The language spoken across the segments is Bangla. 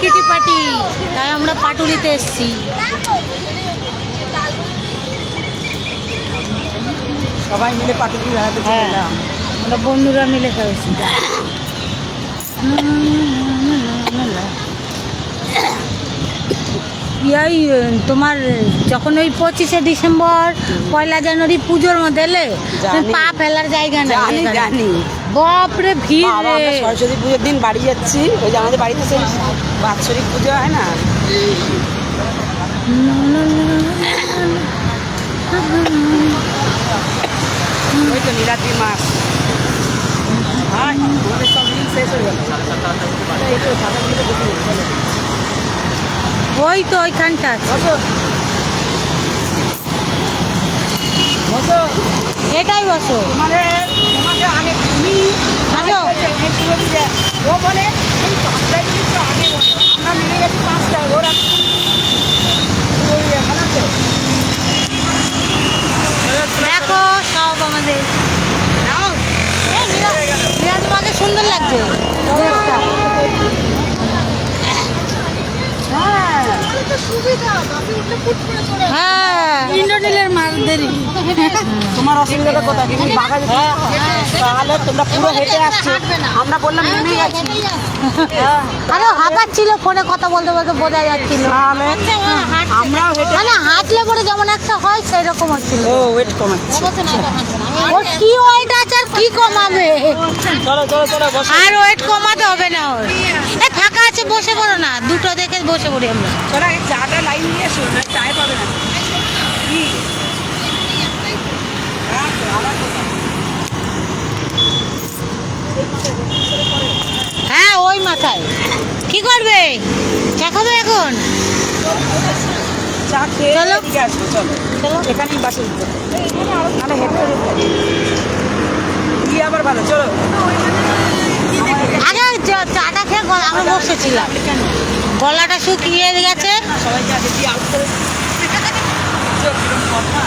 কিটি পার্টি, তাই আমরা পাটুলিতে এসেছি। সবাই মিলে পাটুলি বেড়াতে চললাম, আমরা বন্ধুরা মিলে খেয়েছি। এই তোমার যখন ওই 25শে ডিসেম্বর 1লা জানুয়ারি পুজোর মধ্যে এলে পা ফেলার জায়গা নেই। জানি বাপরে ভিড় রে। সরস্বতী পুজোর দিন বাড়ি যাচ্ছি, ওই যে আমাদের বাড়িতে সেই বাৎসরিক পুজো হয় না, ওই তো নীলাদ্রি মাস। আমাদের সব দিন শেষ হয়ে গেল। ওই তো ওইখানটা এটাই বসো। ও বলে আমরা মিলে গেছি 5টা, ওরা দেখো সব আমাদের মাকে সুন্দর লাগছে। হ্যাঁ ইন্দ্রনীলের মালদেরই। তোমার অসুবিধাটা কোথায়? তুমি বাঘা তাহলে তোমরা পুরো হেঁটে আসছো, আমরা বললাম নেমে গেছি। আরে হাঁপাচ্ছিল, ফোনে কথা বলতে বলতে বোঝা যাচ্ছিল। আমরাও হেঁটে মানে হাঁটলে পরে যেমন একটা হয় সেই রকম হচ্ছিল। ও ওয়েট কমাচ্ছে। ওর কি ওয়েট আছে আর কি কমাবে? চলো চলো চলো বসো। আর ওয়েট কমাতে হবে না ওর। এ ফাঁকা আছে, বসে পড়ো না, দুটো দেখে বসে পড়ি আমরা। চলো এই চাটা লাইন নিয়ে এসো, না চায় পাবে না। হ্যাঁ ওই মাথায় কি করবে? চা খাবে এখন? চা খেয়ে চলো। এদিকে আসবো, চলো চলো এখানেই বাসে উঠবো, নাহলে হেঁটে কি আবার ভালো। চলো আগে চাটা খেয়ে আমরা বসেছিলাম, গলাটা শুকিয়ে গেছে। সবাইকে আগে দিয়ে আউট করে কথা।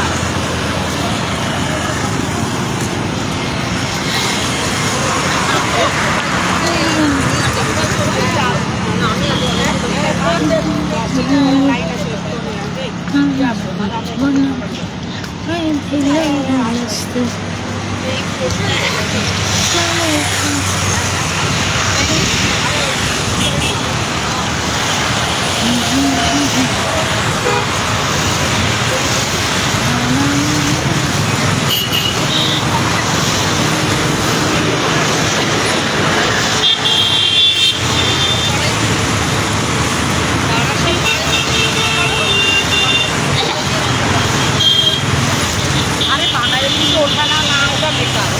আরে বাঙালি কিন্তু ওঠা না না ওটা বেকার,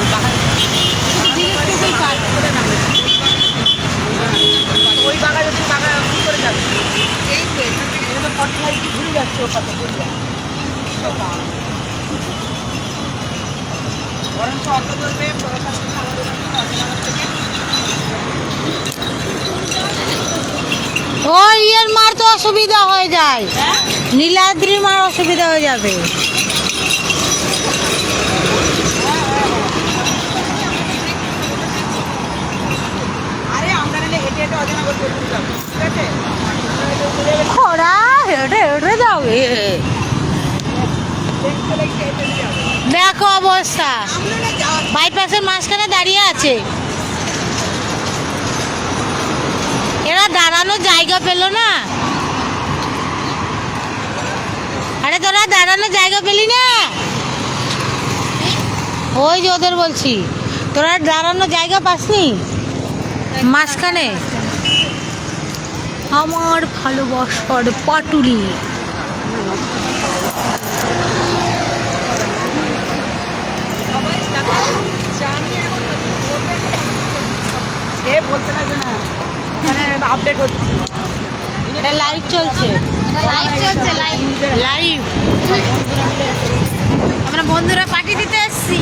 ওটা ওই বাঘা যদি বাঘা কি করে যাবে? এই তো পটলাই ঘুরে যাচ্ছে ওর পাশে বরঞ্চ অত করবে প্রশাসন আমাদের থেকে। ওই ইয়ের মার তো অসুবিধা হয়ে যায়, নীলাদ্রি মার অসুবিধা হয়ে যাবে। আরে আমরা নাহলে হেঁটে হেঁটে অজানা করতে যাবো, ঠিক আছে? খোড়া হেঁটে হেঁটে যাবে। দেখো অবস্থা, বাইপাসের মাঝখানে দাঁড়িয়ে আছে, এরা দাঁড়ানোর জায়গা পেল না। আরে তোরা দাঁড়ানোর জায়গা পেলি না? ওই যে ওদের বলছি, তোরা দাঁড়ানোর জায়গা পাসনি মাঝখানে। আমার ভালোবাসার পাটুলি। এ বলতে লাগবে না, এখানে আপডেট হচ্ছে, এটা লাইভ চলছে, লাইভ। আমরা বন্ধুরা পার্টি দিতে এসেছি,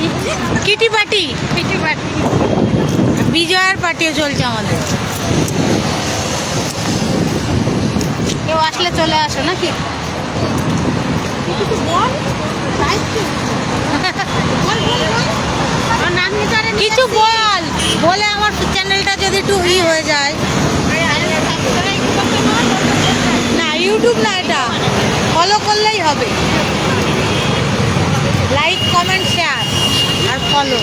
কিটি পার্টি। বিজয়ের পার্টিও চলছে আমাদের। কেউ আসলে চলে আসো নাকি? কিছু বল, বলে আমার চ্যানেলটা যদি একটু হয়ে যায়। ইউটিউব না, এটা ফলো করলেই হবে। লাইক কমেন্ট শেয়ার আর ফলো।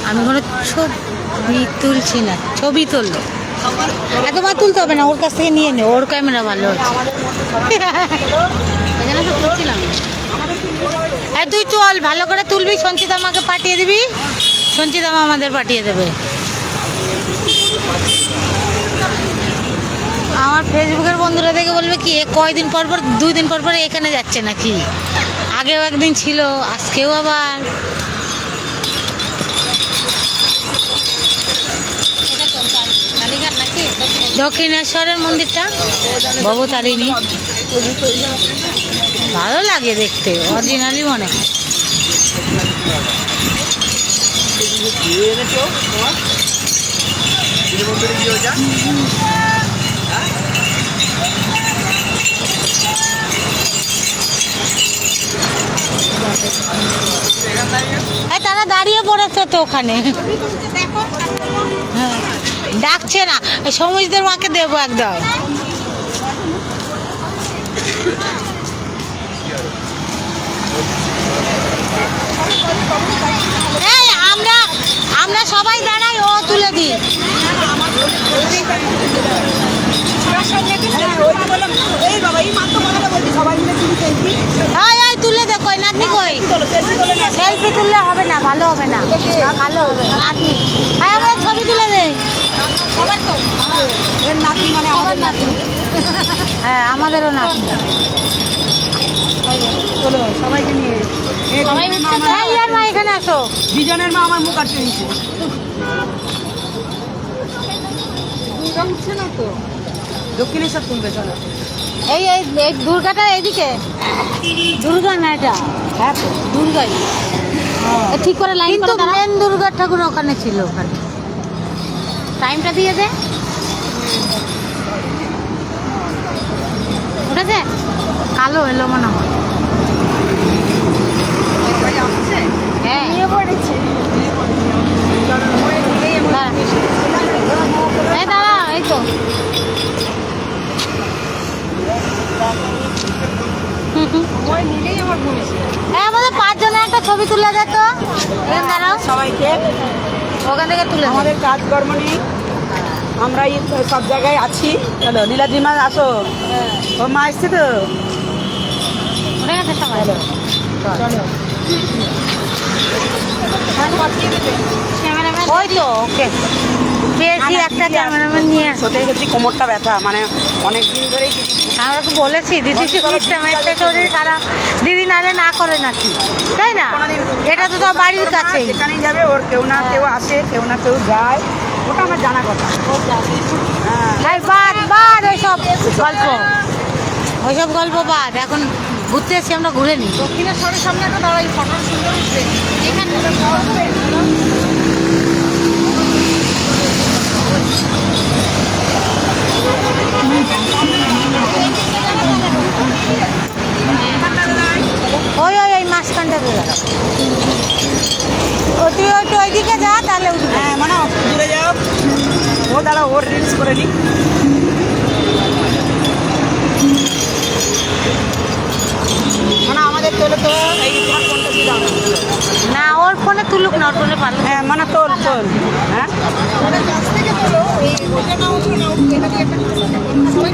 আমি কোনো ছবি তুলছি না, ছবি তুললো তোমার তুলতে হবে না, ওর কাছ থেকে নিয়ে নে, ওর ক্যামেরা ভালো হচ্ছে। তুই চল, ভালো করে তুলবি, সঞ্চিতা আমাকে পাঠিয়ে দিবি, সঞ্চিতা মা আমাদের পাঠিয়ে দেবে। আমার ফেসবুকের বন্ধুরা দেখে বলবে কি, কয়দিন পর পর 2 দিন পর পর এখানে যাচ্ছে নাকি, আগেও একদিন ছিল, আজকেও আবার। দক্ষিণেশ্বরের মন্দিরটা ভবতারিণী, ভালো লাগে দেখতে, অরিজিনালি মনে হয়। তারা দাঁড়িয়ে পড়েছে তো ওখানে, হ্যাঁ ডাকছে না, সমুদ্রের মাকে দেবো একদম। এই আমরা সবাই দাঁড়াই, ও তুলে দিই। তুলে দে, কই নাতনি কই, সেলফি তুললে হবে না, ভালো হবে না, ভালো হবে নাতনি। হ্যাঁ আমরা ছবি তুলে দে, নাতনি মানে আমাদের নাতনি, হ্যাঁ আমাদেরও নাতনি। চলো সবাইকে নিয়ে, মা এখানে আসো, দুজনের মা আমার মুখ আটকে নিচ্ছে, উঠছে না তো, দক্ষিণেশ্বর তুলবে। চলো এই এই দুর্গাটা এইদিকে, দুর্গা না এটা, হ্যাঁ তো দুর্গাই, ঠিক করে লাইন করে দাঁড়াও। মেন দুর্গা ঠাকুর ওখানে ছিল, ওখানে টাইমটা দিয়ে দে, উঠেছে, কালো এলো মনে হয়, হ্যাঁ নিয়ে পড়েছে। দাঁড়া, এই তো আমাদের 5 জনের একটা ছবি তুলে দে তো, দাঁড়াও সবাইকে, ওখান থেকে তুলে। আমাদের কাজকর্ম নেই, আমরা সব জায়গায় আছি। চলো নীলাদ্রিমা আসো, ও মা এসছে তো, ওই তো ওকে পেয়েছি একটা ক্যামেরাম্যান নিয়ে। সত্যি সত্যি কোমরটা ব্যথা, মানে অনেক দিন ধরেই আমরা তো বলেছি দিদি সিস্টেমের শরীর খারাপ, দিদি নাহলে না করে নাকি, তাই না? এটা তো তোর বাড়ির কাছে, যেখানেই যাবে ওর কেউ না কেউ আসে, কেউ না কেউ যায়, ওটা আমার জানা কথা। হ্যাঁ বাদ বাদ ওইসব গল্প, ওইসব গল্প বাদ, এখন ঘুরতে এসেছি আমরা, ঘুরে নিই। দক্ষিণেশ্বরের সামনে একটা দাঁড়াই, ফটো সুন্দর উঠছে এখানে। ওই ওই ওই মাঝখানটাতে দাঁড়াও, তুই ওইটা ওইদিকে যা, তাহলে উঠবে। হ্যাঁ মানে দূরে যাও, ও দাঁড়াও, ওর রিলস করে নি। মানে আমাদের তোলে তো এই তোমার ফোনটা দিয়ে দাও না, ওর ফোনে তুলুক না, ওর ফোনে পারলে। হ্যাঁ মানে তোল তোল, হ্যাঁ কাছ থেকে তোলো, এই ওটা না উঠবে না, এটা দিয়ে একটা সবাই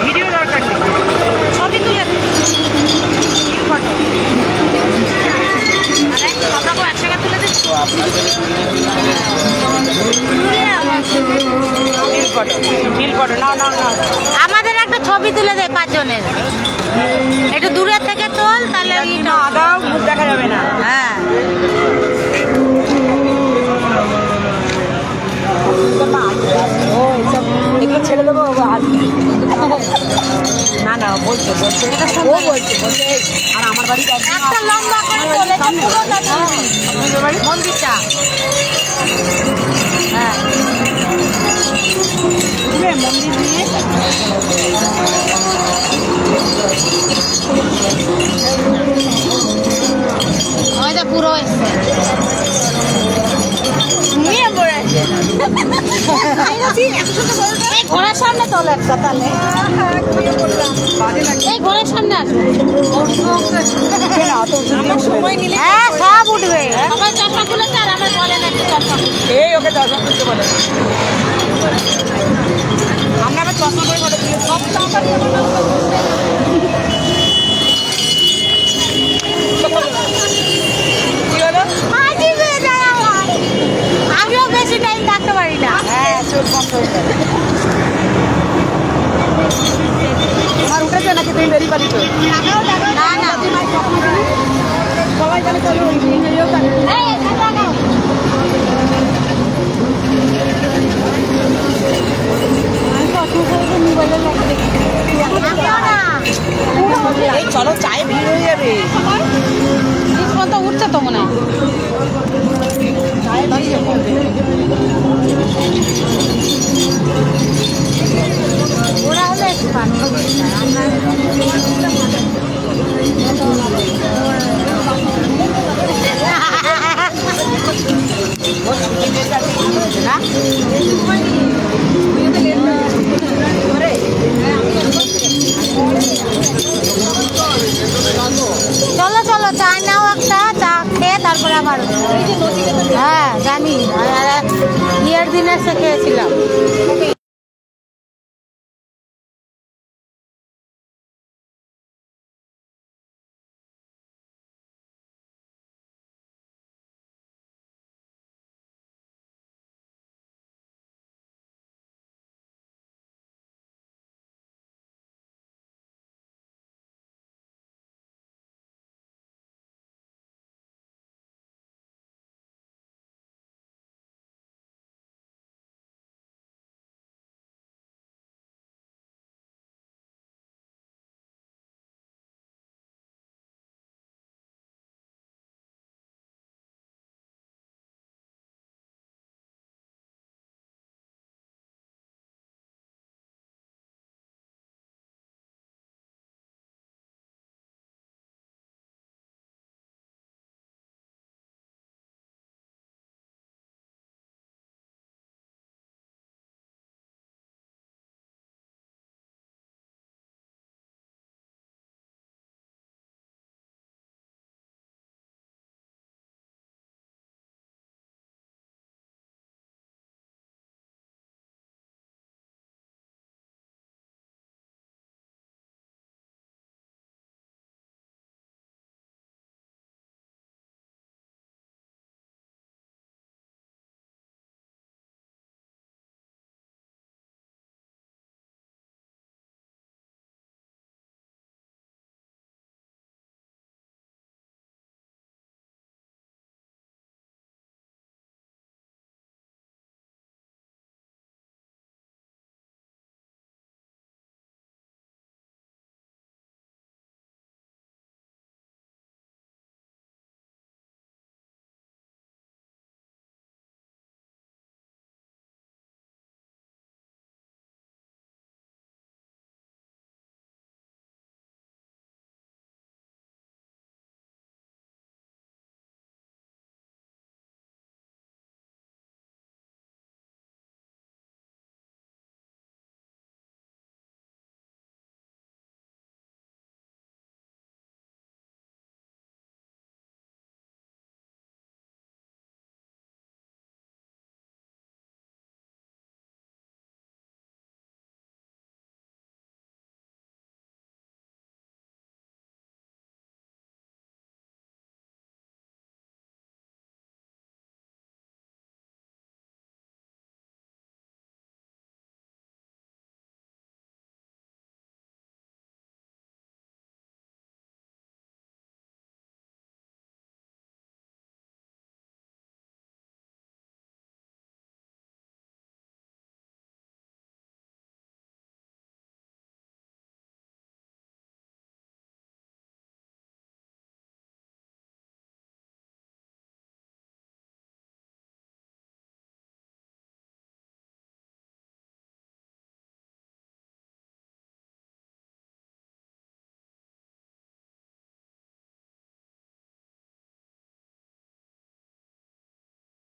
ভিডিও দরকার নেই, ছবি তুলে আমরা একসাথে তুলে দিচ্ছি। আমাদের একটা ছবি তুলে দে 5 জনের, একটু দূরে থেকে তোল, তাহলে মুখ দেখা যাবে না। হ্যাঁ এগুলো ছেড়ে দেবো, আমার বাড়ি একটা লম্বা করে চলে তো পুরোটা মন্দিরটা। হ্যাঁ মন্দির নিয়ে ওইটা পুরো এসছে নিয়ে পড়েছে। এই ঘোড়ার সামনে তোলো একটা তাহলে, এই ঘোড়ার সামনে আসো। সময় নিলে হ্যাঁ সব উঠবে। আমার চশমা খুলেছে আর আমার বলে না একটু চশমা খুলে। এই ওকে দর্শন করতে বলে আমরা আবার চশমা করে বলে দিই সব কি হলো হাঁটি পেয়ে যায় আমার। আমিও বেশি টাইম থাকতে পারি না। হ্যাঁ চোখ বন্ধ হয়ে যাবে আমার উঠেছে নাকি তুমি বেরিয়ে পারি তো না না সবাই জানে চলো এই, এটা লাগাও। আমিও না। এই চলো চায়ে ভিড় হয়ে যাবে তো উঠছে তো মনে হয়। চায়ে ভিড় হয়ে যাবে ওরা হলে একটু পানি না চলো চলো চা নাও একটা, চা খেয়ে তারপরে আবার। হ্যাঁ জানি, ইয়ের দিনে এসে খেয়েছিলাম।